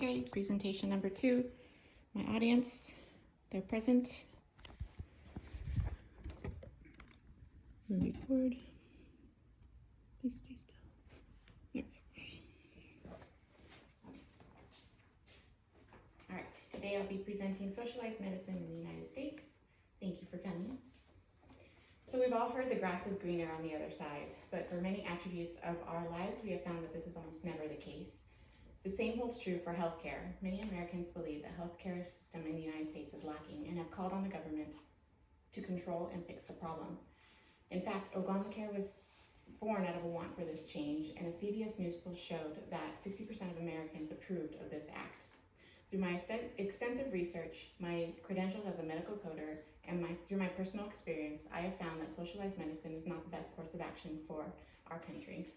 Okay, presentation number 2. My audience, they're present. Record. Please stay still. Yep. All right, today I'll be presenting socialized medicine in the United States. Thank you for coming. So we've all heard the grass is greener on the other side, but for many attributes of our lives, we have found that this is almost never the case. The same holds true for healthcare. Many Americans believe the healthcare system in the United States is lacking and have called on the government to control and fix the problem. In fact, Obamacare was born out of a want for this change, and a CBS News poll showed that 60% of Americans approved of this act. Through my extensive research, my credentials as a medical coder, and through my personal experience, I have found that socialized medicine is not the best course of action for our country.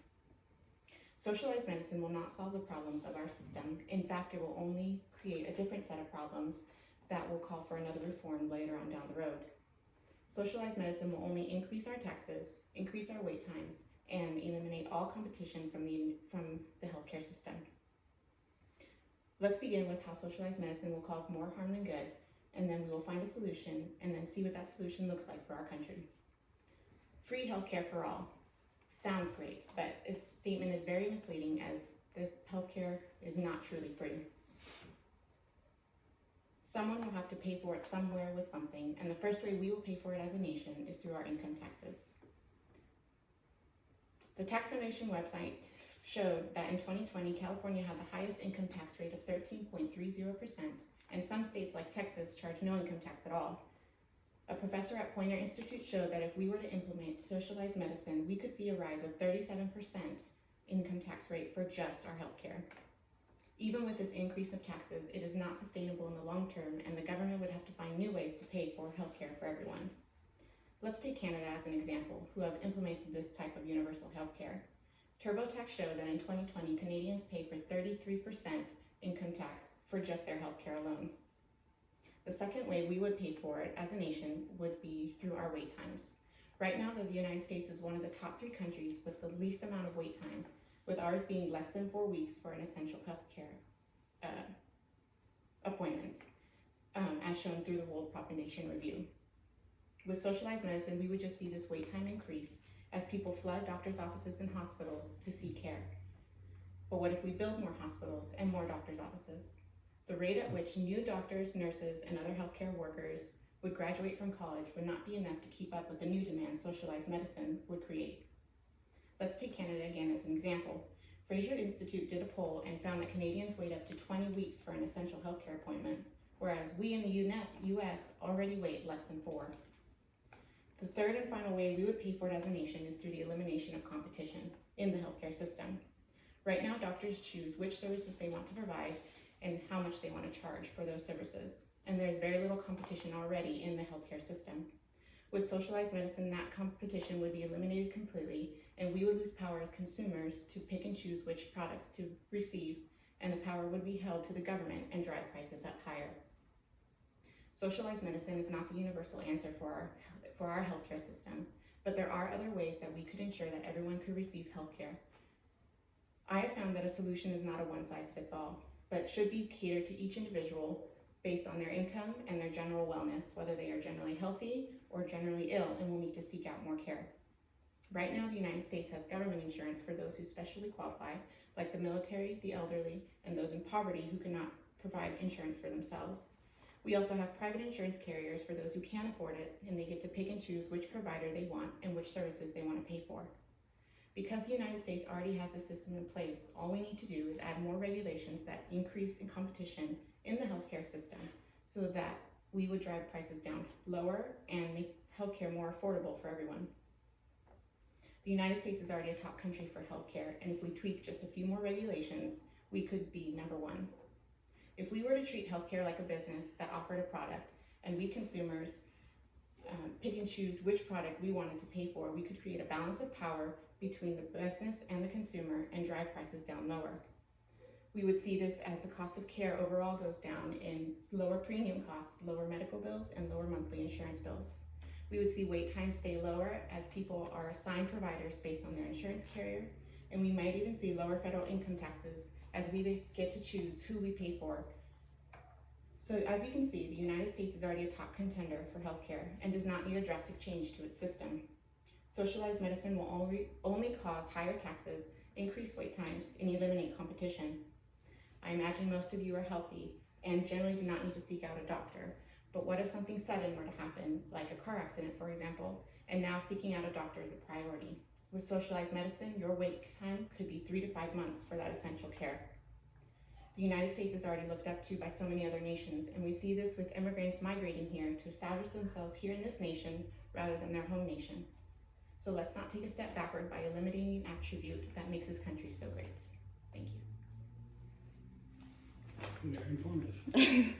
Socialized medicine will not solve the problems of our system. In fact, it will only create a different set of problems that will call for another reform later on down the road. Socialized medicine will only increase our taxes, increase our wait times, and eliminate all competition from the healthcare system. Let's begin with how socialized medicine will cause more harm than good, and then we will find a solution and then see what that solution looks like for our country. Free healthcare for all. Sounds great, but its statement is very misleading as the healthcare is not truly free. Someone will have to pay for it somewhere with something, and the first way we will pay for it as a nation is through our income taxes. The Tax Foundation website showed that in 2020, California had the highest income tax rate of 13.30%, and some states like Texas charge no income tax at all. A professor at Poynter Institute showed that if we were to implement socialized medicine, we could see a rise of 37% income tax rate for just our healthcare. Even with this increase of taxes, it is not sustainable in the long term, and the government would have to find new ways to pay for healthcare for everyone. Let's take Canada as an example, who have implemented this type of universal healthcare. TurboTax showed that in 2020, Canadians paid for 33% income tax for just their healthcare alone. The second way we would pay for it as a nation would be through our wait times. Right now, the United States is one of the top 3 countries with the least amount of wait time, with ours being less than 4 weeks for an essential healthcare appointment, as shown through the World Population Review. With socialized medicine, we would just see this wait time increase as people flood doctors' offices and hospitals to seek care. But what if we build more hospitals and more doctors' offices? The rate at which new doctors, nurses, and other healthcare workers would graduate from college would not be enough to keep up with the new demands socialized medicine would create. Let's take Canada again as an example. Fraser Institute did a poll and found that Canadians wait up to 20 weeks for an essential healthcare appointment, whereas we in the US already wait less than 4. The third and final way we would pay for it as a nation is through the elimination of competition in the healthcare system. Right now, doctors choose which services they want to provide and how much they want to charge for those services. And there's very little competition already in the healthcare system. With socialized medicine, that competition would be eliminated completely, and we would lose power as consumers to pick and choose which products to receive, and the power would be held to the government and drive prices up higher. Socialized medicine is not the universal answer for our healthcare system, but there are other ways that we could ensure that everyone could receive healthcare. I have found that a solution is not a one-size-fits-all, but should be catered to each individual based on their income and their general wellness, whether they are generally healthy or generally ill and will need to seek out more care. Right now, the United States has government insurance for those who specially qualify, like the military, the elderly, and those in poverty who cannot provide insurance for themselves. We also have private insurance carriers for those who can't afford it, and they get to pick and choose which provider they want and which services they want to pay for. Because the United States already has a system in place, all we need to do is add more regulations that increase in competition in the healthcare system so that we would drive prices down lower and make healthcare more affordable for everyone. The United States is already a top country for healthcare, and if we tweak just a few more regulations, we could be number 1. If we were to treat healthcare like a business that offered a product, and we consumers pick and choose which product we wanted to pay for, we could create a balance of power between the business and the consumer and drive prices down lower. We would see this as the cost of care overall goes down in lower premium costs, lower medical bills, and lower monthly insurance bills. We would see wait times stay lower as people are assigned providers based on their insurance carrier, and we might even see lower federal income taxes as we get to choose who we pay for. So as you can see, the United States is already a top contender for healthcare and does not need a drastic change to its system. Socialized medicine will only cause higher taxes, increase wait times, and eliminate competition. I imagine most of you are healthy and generally do not need to seek out a doctor. But what if something sudden were to happen, like a car accident, for example, and now seeking out a doctor is a priority? With socialized medicine, your wait time could be 3 to 5 months for that essential care. The United States is already looked up to by so many other nations, and we see this with immigrants migrating here to establish themselves here in this nation rather than their home nation. So let's not take a step backward by eliminating an attribute that makes this country so great. Thank you. Very informative.